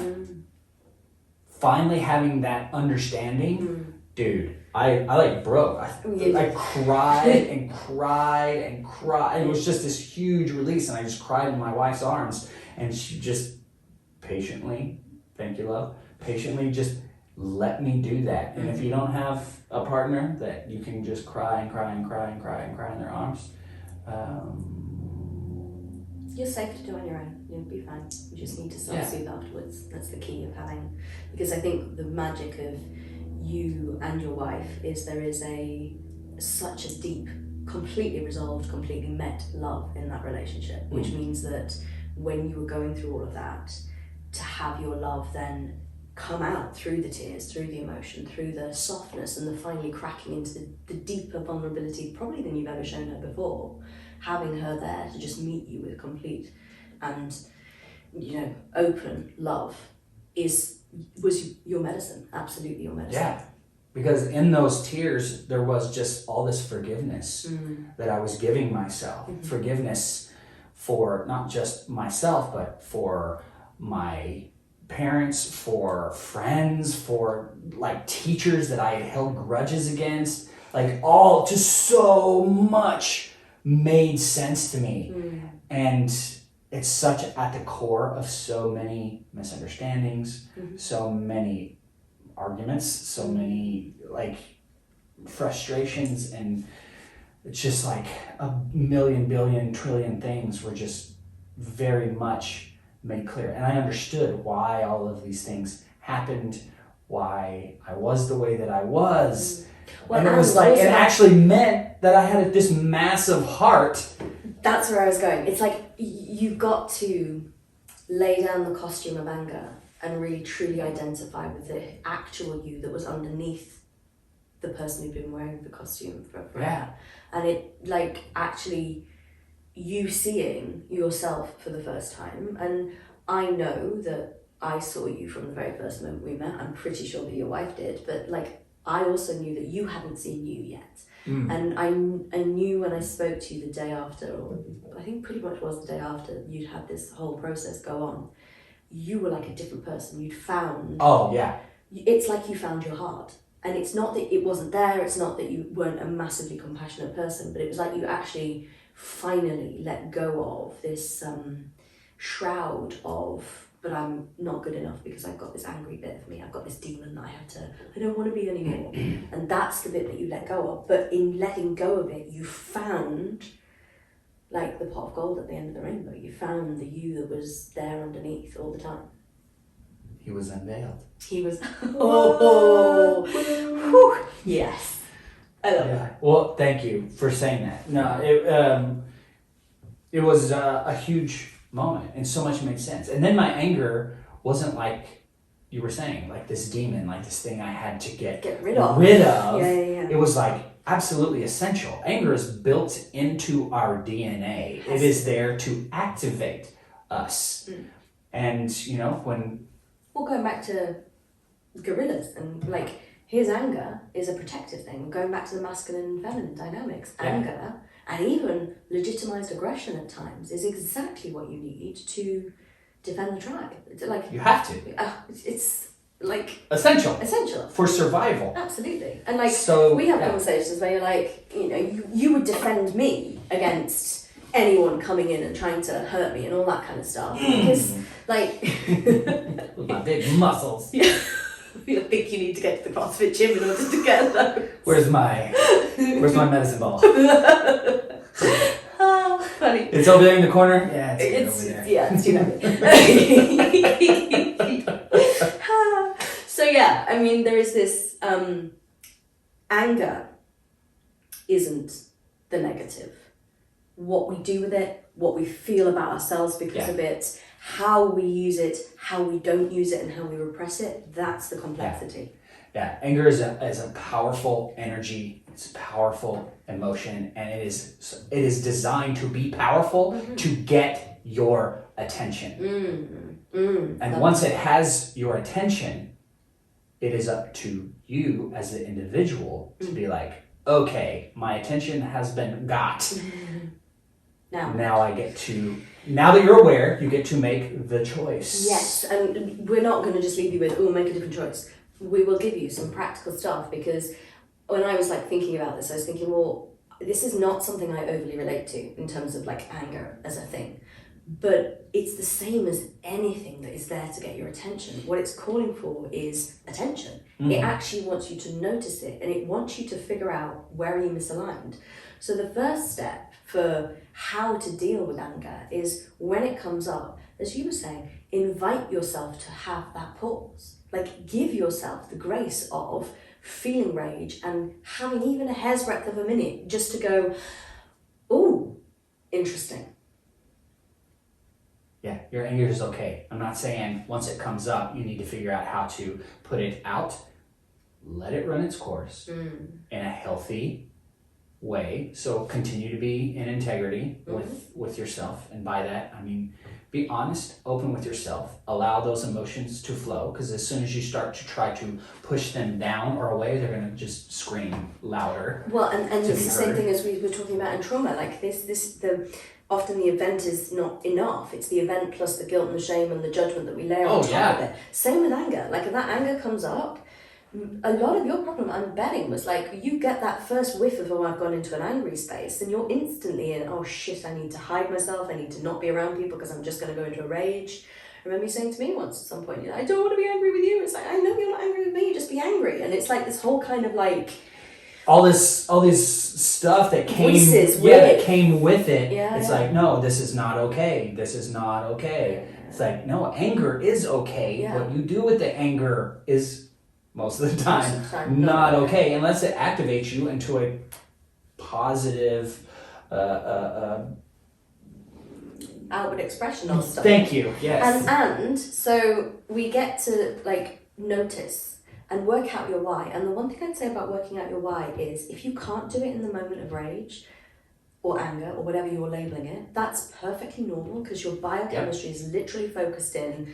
A: Finally having that understanding, dude, I like broke. I cried and cried and cried. And it was just this huge release, and I just cried in my wife's arms, and she just patiently, thank you, love, patiently just let me do that. And if you don't have a partner that you can just cry and cry and cry and cry and cry in their arms,
B: you're safe to do on your own. You'll be fine. You just need to self-soothe afterwards. That's the key of having, because I think the magic of you and your wife is there is such a deep, completely resolved, completely met love in that relationship, which means that when you were going through all of that, to have your love then come out through the tears, through the emotion, through the softness, and the finally cracking into the deeper vulnerability probably than you've ever shown her before, having her there to just meet you with complete and open love was your medicine, absolutely your medicine.
A: Yeah, because in those tears there was just all this forgiveness that I was giving myself. Forgiveness for not just myself, but for my parents, for friends, for like teachers that I had held grudges against, like all just so much made sense to me. And it's such at the core of so many misunderstandings, so many arguments, so many like frustrations, and it's just like a million, billion, trillion things were just very much made clear. And I understood why all of these things happened, why I was the way that I was. Well, and it was like, it actually meant that I had this massive heart.
B: That's where I was going. It's like you've got to lay down the costume of anger and really truly identify with the actual you that was underneath the person who'd been wearing the costume forever.
A: Yeah.
B: And it like actually you seeing yourself for the first time. And I know that I saw you from the very first moment we met. I'm pretty sure that your wife did, but like I also knew that you hadn't seen you yet. And I knew when I spoke to you the day after, or I think pretty much was the day after you'd had this whole process go on, you were like a different person. You'd found...
A: Oh, yeah.
B: It's like you found your heart. And it's not that it wasn't there, it's not that you weren't a massively compassionate person, but it was like you actually finally let go of this shroud of, but I'm not good enough because I've got this angry bit of me, I've got this demon that I don't want to be anymore. And that's the bit that you let go of. But in letting go of it, you found like the pot of gold at the end of the rainbow. You found the you that was there underneath all the time.
A: He was unveiled.
B: He was, yes. I love it.
A: Well, thank you for saying that. No, it was a huge moment, and so much made sense. And then my anger wasn't like you were saying, like this demon, like this thing I had to get
B: rid of.
A: Yeah.
B: It
A: was like absolutely essential. Anger is built into our DNA. It is there to activate us. And when
B: going back to gorillas, and like his anger is a protective thing. Going back to the masculine and feminine dynamics, anger and even legitimized aggression at times is exactly what you need to defend the tribe. It's like
A: you have to.
B: It's like
A: essential for survival.
B: Absolutely. And like
A: so,
B: we have conversations where you're like, you would defend me against anyone coming in and trying to hurt me and all that kind of stuff. Because like
A: with my big muscles.
B: Yeah. I think you need to get to the CrossFit gym in order to get those.
A: Where's my medicine ball?
B: Funny.
A: It's over there in the corner? Yeah, it's over there.
B: Yeah, it's too heavy. So yeah, I mean, there is this anger isn't the negative. What we do with it, what we feel about ourselves because of it, how we use it, how we don't use it, and how we repress it, that's the complexity.
A: Yeah, anger is a powerful energy, it's a powerful emotion, and it is designed to be powerful to get your attention. And once it has your attention, it is up to you as the individual to be like, okay, my attention has been got.
B: Now
A: I get to, now that you're aware, you get to make the choice.
B: Yes, and we're not going to just leave you with, make a different choice. We will give you some practical stuff, because when I was like thinking about this, I was thinking, well, this is not something I overly relate to in terms of like anger as a thing, but it's the same as anything that is there to get your attention. What it's calling for is attention. Mm-hmm. It actually wants you to notice it, and it wants you to figure out where you misaligned. So the first step for how to deal with anger is, when it comes up, as you were saying, invite yourself to have that pause. Like, give yourself the grace of feeling rage and having even a hair's breadth of a minute just to go, oh, interesting.
A: Yeah, your anger is okay. I'm not saying once it comes up, you need to figure out how to put it out. Let it run its course in a healthy way. So continue to be in integrity with yourself. And by that, I mean, be honest, open with yourself. Allow those emotions to flow, because as soon as you start to try to push them down or away, they're going to just scream louder.
B: Well, and it's the same thing as we were talking about in trauma. Like often the event is not enough. It's the event plus the guilt and the shame and the judgment that we layer on top of it. Same with anger. Like, if that anger comes up, a lot of your problem, I'm betting, was like, you get that first whiff of, I've gone into an angry space, and you're instantly in, oh shit, I need to hide myself, I need to not be around people because I'm just going to go into a rage. I remember you saying to me once at some point, I don't want to be angry with you. It's like, I know you're not angry with me, just be angry. And it's like this whole kind of like,
A: all this stuff that came with it. It's like, no, this is not okay. This is not okay. It's like, no, anger is okay. Yeah. What you do with the anger is most of the time not okay, unless it activates you into a positive
B: outward expression of stuff.
A: Thank you. Yes.
B: And so we get to like notice and work out your why. And the one thing I'd say about working out your why is, if you can't do it in the moment of rage or anger or whatever you're labeling it, that's perfectly normal, because your biochemistry is literally focused in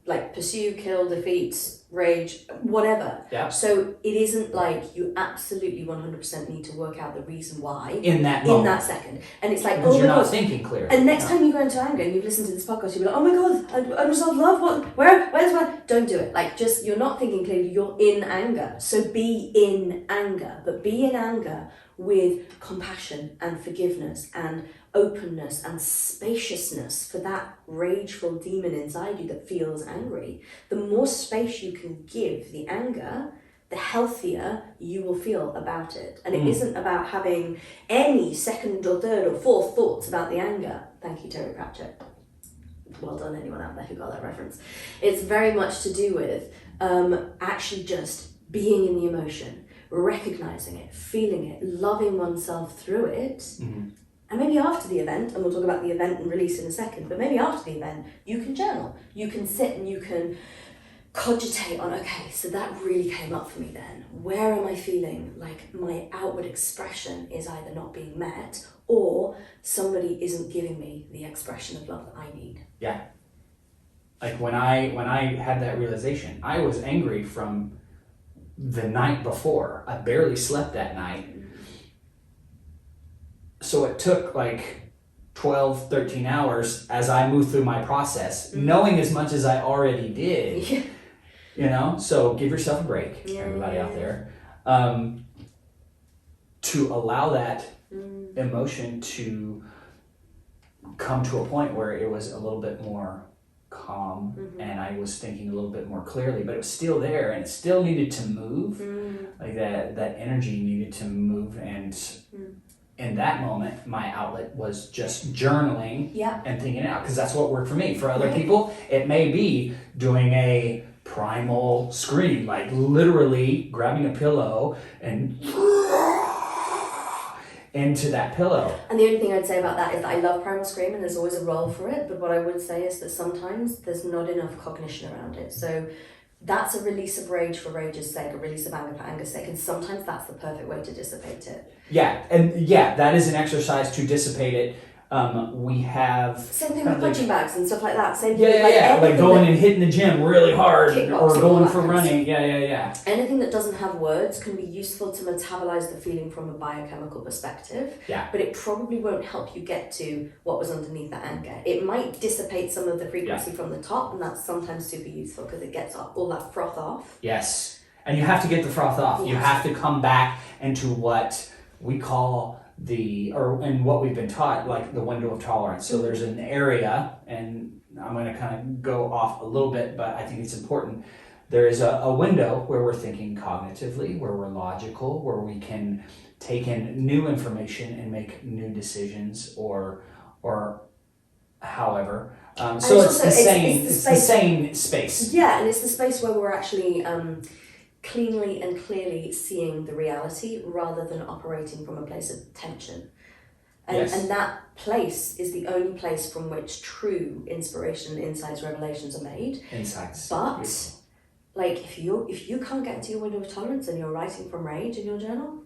B: like pursue, kill, defeat, rage, whatever.
A: Yeah.
B: So it isn't like you absolutely 100% need to work out the reason why
A: in that moment,
B: in that second. And it's like,
A: because you're not thinking clearly.
B: And next time you go into anger and you've listened to this podcast, you'll be like, oh my god, unresolved love. What? Where's my? Don't do it. Like, just, you're not thinking clearly. You're in anger. So be in anger, but be in anger with compassion and forgiveness and openness and spaciousness for that rageful demon inside you that feels angry. The more space you can give the anger, the healthier you will feel about it. And it isn't about having any second or third or fourth thoughts about the anger. Thank you, Terry Pratchett. Well done, anyone out there who got that reference. It's very much to do with actually just being in the emotion, recognizing it, feeling it, loving oneself through it. Mm-hmm. And maybe after the event, and we'll talk about the event and release in a second, but maybe after the event, you can journal. You can sit and you can cogitate on, okay, so that really came up for me then. Where am I feeling like my outward expression is either not being met, or somebody isn't giving me the expression of love that I need?
A: Yeah. Like when I had that realization, I was angry from the night before. I barely slept that night. So it took like 12, 13 hours as I moved through my process, knowing as much as I already did.
B: Yeah.
A: You know, so give yourself a break, everybody out there, to allow that emotion to come to a point where it was a little bit more calm, and I was thinking a little bit more clearly, but it was still there and it still needed to move. Like that energy needed to move, and in that moment, my outlet was just journaling and thinking it out, because that's what worked for me. For other people, it may be doing a primal scream, like literally grabbing a pillow and into that pillow.
B: And the only thing I'd say about that is that I love primal scream, and there's always a role for it, but what I would say is that sometimes there's not enough cognition around it. So that's a release of rage for rage's sake, a release of anger for anger's sake, and sometimes that's the perfect way to dissipate it.
A: Yeah, and that is an exercise to dissipate it We have
B: Same thing
A: kind
B: with
A: of like-
B: punching bags and stuff like that. Same thing
A: Yeah,
B: with
A: yeah, yeah. Like
B: anything
A: going
B: that-
A: and hitting the gym really hard,
B: Kickboxing,
A: or
B: all
A: going
B: that
A: for
B: kind of
A: running. Yeah, yeah, yeah.
B: anything that doesn't have words can be useful to metabolize the feeling from a biochemical perspective.
A: Yeah.
B: But it probably won't help you get to what was underneath the anger. It might dissipate some of the frequency from the top, and that's sometimes super useful because it gets all that froth off.
A: Yes, and you have to get the froth off. You
B: Yes.
A: have to come back into what we call and what we've been taught, like the window of tolerance. So there's an area, and I'm going to kind of go off a little bit, but I think it's important. There is a window where we're thinking cognitively, where we're logical, where we can take in new information and make new decisions, or however. So it's the same space.
B: Yeah, and it's the space where we're actually cleanly and clearly seeing the reality rather than operating from a place of tension. And that place is the only place from which true inspiration, insights, revelations are made.
A: Insights.
B: But
A: Beautiful.
B: like if you can't get into your window of tolerance and you're writing from rage in your journal,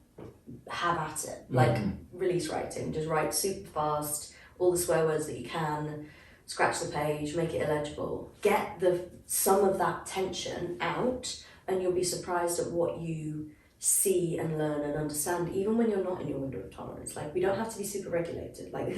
B: have at it. Like release writing. Just write super fast, all the swear words that you can, scratch the page, make it illegible. Get some of that tension out, and you'll be surprised at what you see and learn and understand, even when you're not in your window of tolerance. Like, we don't have to be super regulated. Like,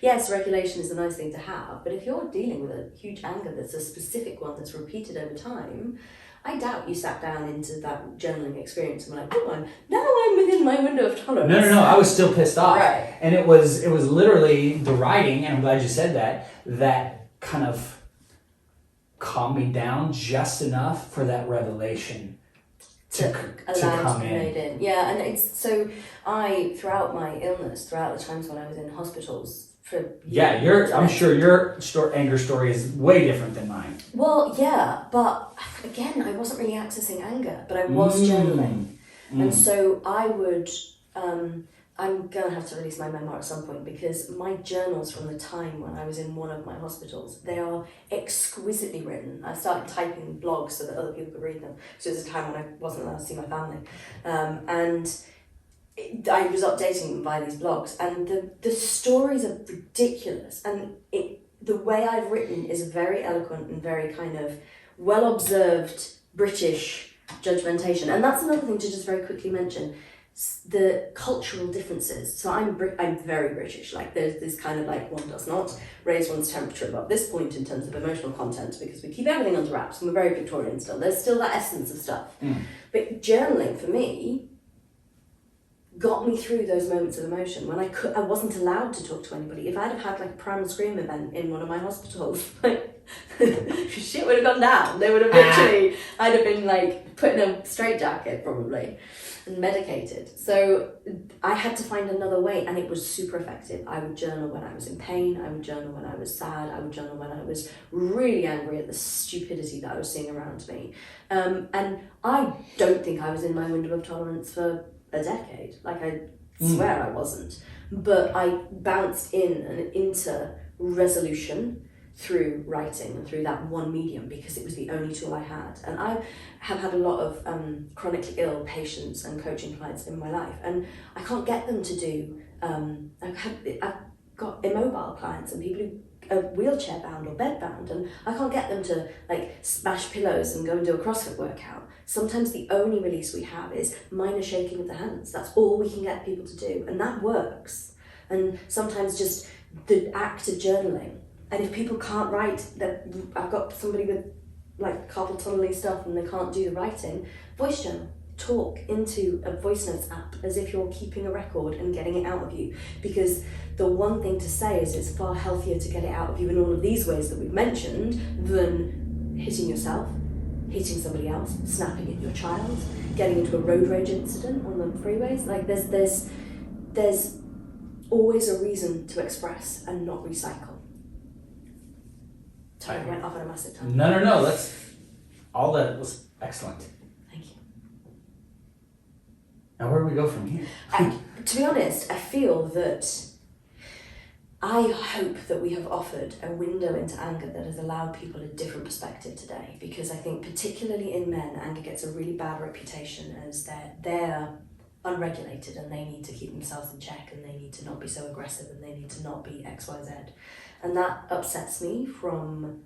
B: yes, regulation is a nice thing to have, but if you're dealing with a huge anger that's a specific one that's repeated over time, I doubt you sat down into that journaling experience and were like, oh, now I'm within my window of tolerance.
A: No, I was still pissed off.
B: Right.
A: And it was literally the writing, and I'm glad you said that kind of calmed me down just enough for that revelation to come in.
B: Yeah, and it's so throughout my illness, throughout the times when I was in hospitals for years,
A: I'm sure your anger story is way different than mine.
B: Well, yeah, but again, I wasn't really accessing anger, but I was journaling, and so I would. I'm gonna have to release my memoir at some point, because my journals from the time when I was in one of my hospitals, they are exquisitely written. I started typing blogs so that other people could read them. So it was a time when I wasn't allowed to see my family, and I was updating them by these blogs, and the stories are ridiculous, and the way I've written is very eloquent and very kind of well observed British judgmentation. And that's another thing to just very quickly mention. The cultural differences. So I'm very British. Like, there's this kind of like, one does not raise one's temperature above this point in terms of emotional content, because we keep everything under wraps and we're very Victorian still. There's still that essence of stuff. But journaling for me got me through those moments of emotion when I wasn't allowed to talk to anybody. If I'd have had like a Primal Scream event in one of my hospitals, like shit would have gone down. They would have literally, I'd have been like put in a straitjacket probably and medicated. So I had to find another way, and it was super effective. I would journal when I was in pain, I would journal when I was sad, I would journal when I was really angry at the stupidity that I was seeing around me. And I don't think I was in my window of tolerance for a decade. Like, I swear I wasn't. But I bounced in and into resolution through writing and through that one medium, because it was the only tool I had. And I have had a lot of chronically ill patients and coaching clients in my life, and I can't get them to do, I've got immobile clients and people who are wheelchair bound or bed bound, and I can't get them to like smash pillows and go and do a CrossFit workout. Sometimes the only release we have is minor shaking of the hands. That's all we can get people to do, and that works. And sometimes just the act of journaling. And if people can't write, I've got somebody with like carpal tunnel stuff and they can't do the writing, voice journal. Talk into a voice notes app as if you're keeping a record and getting it out of you. Because the one thing to say is it's far healthier to get it out of you in all of these ways that we've mentioned than hitting yourself, hitting somebody else, snapping at your child, getting into a road rage incident on the freeways. Like, there's always a reason to express and not recycle. Sorry, I went off on a massive time.
A: No, all that was excellent.
B: Thank you.
A: Now, where do we go from here?
B: To be honest, I feel that I hope that we have offered a window into anger that has allowed people a different perspective today, because I think particularly in men, anger gets a really bad reputation as their unregulated and they need to keep themselves in check and they need to not be so aggressive and they need to not be XYZ. And that upsets me from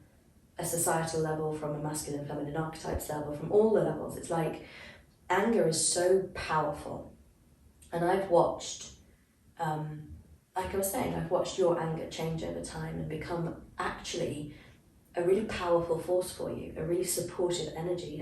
B: a societal level, from a masculine, feminine archetypes level, from all the levels. It's like anger is so powerful. And I've watched, like I was saying, I've watched your anger change over time and become actually a really powerful force for you, a really supportive energy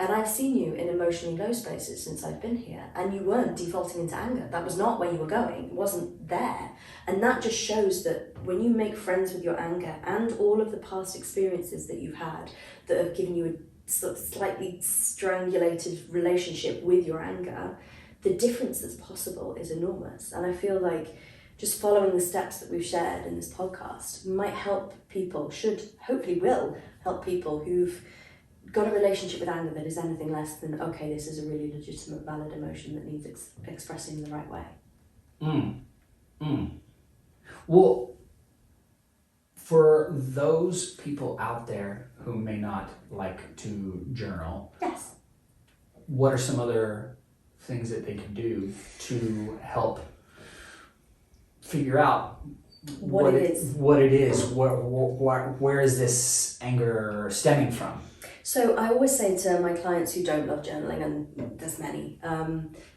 B: and I've seen you in emotionally low spaces since I've been here, and you weren't defaulting into anger. That was not where you were going. It wasn't there. And that just shows that when you make friends with your anger and all of the past experiences that you've had that have given you a sort of slightly strangulated relationship with your anger, the difference that's possible is enormous. And I feel like just following the steps that we've shared in this podcast might help people, hopefully will help people who've got a relationship with anger that is anything less than, okay, this is a really legitimate, valid emotion that needs expressing in the right way.
A: Well, for those people out there who may not like to journal,
B: yes,
A: what are some other things that they can do to help figure out what it is, where is this anger stemming from?
B: So I always say to my clients who don't love journaling, and there's many,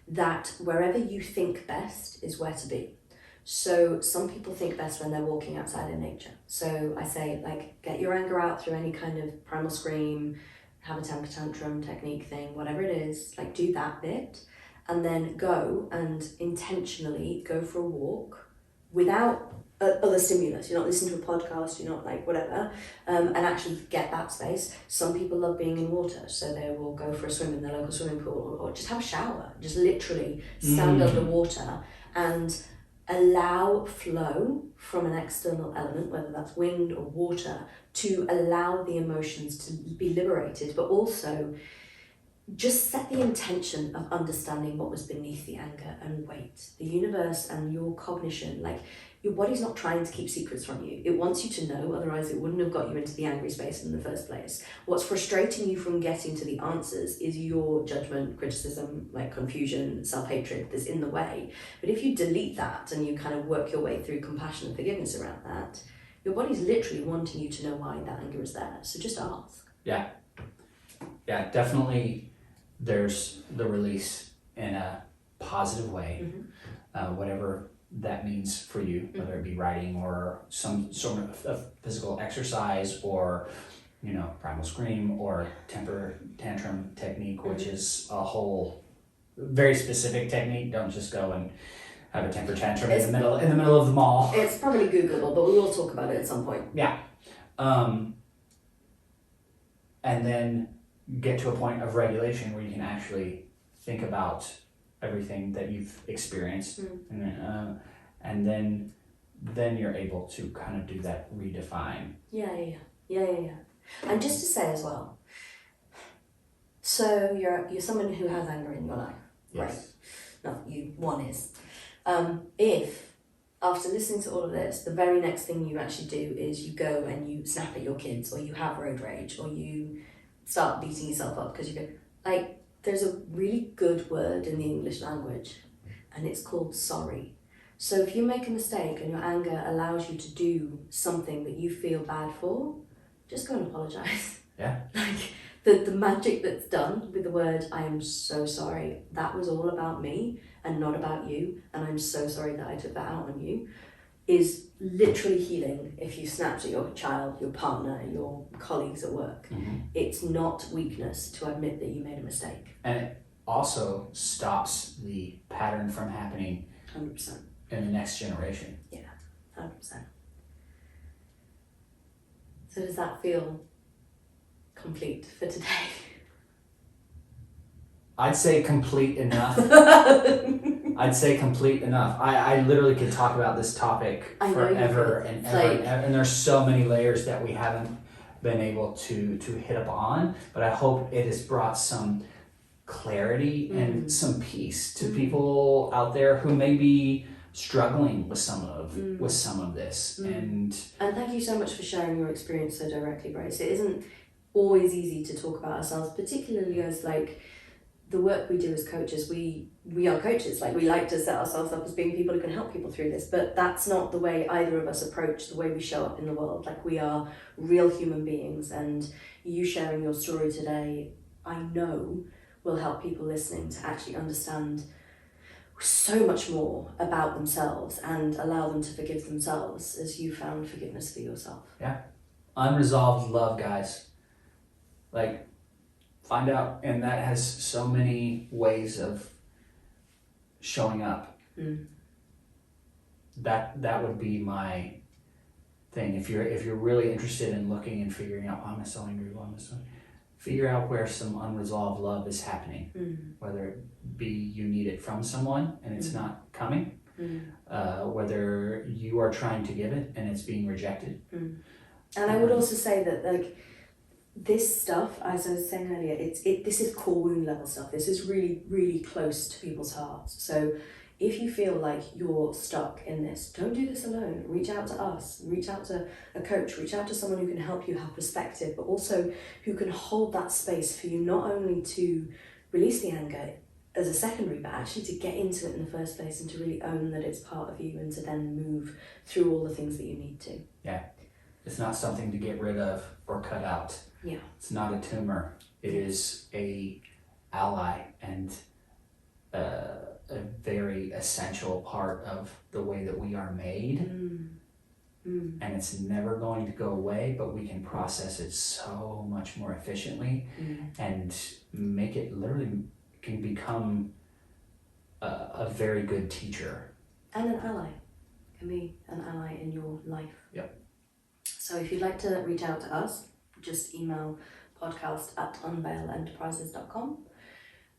B: that wherever you think best is where to be. So some people think best when they're walking outside in nature. So I say, like, get your anger out through any kind of primal scream, have a temper tantrum technique thing, whatever it is, like do that bit, and then go and intentionally go for a walk without other stimulus. You're not listening to a podcast, you're not like whatever, and actually get that space. Some people love being in water, so they will go for a swim in their local swimming pool or just have a shower, just literally stand underwater and allow flow from an external element, whether that's wind or water, to allow the emotions to be liberated, but also just set the intention of understanding what was beneath the anger and wait. The universe and your cognition, like your body's not trying to keep secrets from you. It wants you to know, otherwise it wouldn't have got you into the angry space in the first place. What's frustrating you from getting to the answers is your judgment, criticism, like confusion, self-hatred that's in the way. But if you delete that and you kind of work your way through compassion and forgiveness around that, your body's literally wanting you to know why that anger is there. So just ask.
A: Yeah, definitely there's the release in a positive way, whatever that means for you, whether it be writing or some sort of physical exercise or, primal scream or temper tantrum technique, which is a whole very specific technique. Don't just go and have a temper tantrum in the middle of the mall.
B: It's probably Googleable, but we will talk about it at some point.
A: Yeah. And then get to a point of regulation where you can actually think about everything that you've experienced, and then you're able to kind of do that redefine.
B: Yeah. And just to say as well, so you're someone who has anger in your life,
A: Yes.
B: right? No, one is. If after listening to all of this, the very next thing you actually do is you go and you snap at your kids, or you have road rage, or you start beating yourself up because you go, like, there's a really good word in the English language, and it's called sorry. So if you make a mistake and your anger allows you to do something that you feel bad for, just go and apologize.
A: Yeah.
B: Like the magic that's done with the word, I am so sorry, that was all about me and not about you, and I'm so sorry that I took that out on you, is literally healing. If you snapped at your child, your partner, your colleagues at work, it's not weakness to admit that you made a mistake.
A: And it also stops the pattern from happening
B: 100%.
A: in the next generation.
B: Yeah, 100%. So does that feel complete for today?
A: I'd say complete enough. I literally could talk about this topic forever and ever, and there's so many layers that we haven't been able to hit up on, but I hope it has brought some clarity and some peace to people out there who may be struggling with some of this. And
B: thank you so much for sharing your experience so directly, Bryce. It isn't always easy to talk about ourselves, particularly as like the work we do as coaches, we are coaches. Like, we like to set ourselves up as being people who can help people through this, but that's not the way either of us approach the way we show up in the world. Like, we are real human beings, and you sharing your story today, I know, will help people listening to actually understand so much more about themselves and allow them to forgive themselves as you found forgiveness for yourself.
A: Yeah. Unresolved love, guys. Like, find out, and that has so many ways of showing up. That would be my thing. If you're really interested in looking and figuring out, why am I so angry? Why am I so angry? Figure out where some unresolved love is happening. Whether it be you need it from someone and it's not coming, whether you are trying to give it and it's being rejected.
B: And I would also say that, like, this stuff, as I was saying earlier, this is core wound level stuff. This is really, really close to people's hearts. So if you feel like you're stuck in this, don't do this alone. Reach out to us, reach out to a coach, reach out to someone who can help you have perspective, but also who can hold that space for you, not only to release the anger as a secondary, but actually to get into it in the first place and to really own that it's part of you, and to then move through all the things that you need to.
A: Yeah. It's not something to get rid of or cut out.
B: Yeah.
A: It's not a tumor. It is a ally and a very essential part of the way that we are made. And it's never going to go away, but we can process it so much more efficiently and make it literally can become a very good teacher.
B: And an ally. Can be an ally in your life.
A: Yep.
B: So if you'd like to reach out to us, just email podcast@unveilenterprises.com.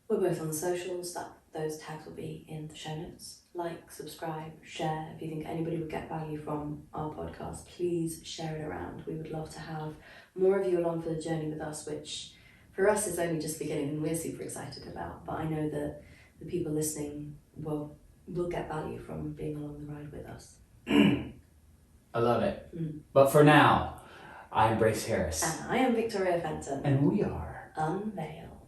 B: We're both on the socials. Those tags will be in the show notes. Like, subscribe, share. If you think anybody would get value from our podcast, please share it around. We would love to have more of you along for the journey with us, which for us is only just beginning and we're super excited about. But I know that the people listening will get value from being along the ride with us.
A: I love it. But for now, I am Brace Harris.
B: And I am Victoria Fenton.
A: And we are
B: Unveil.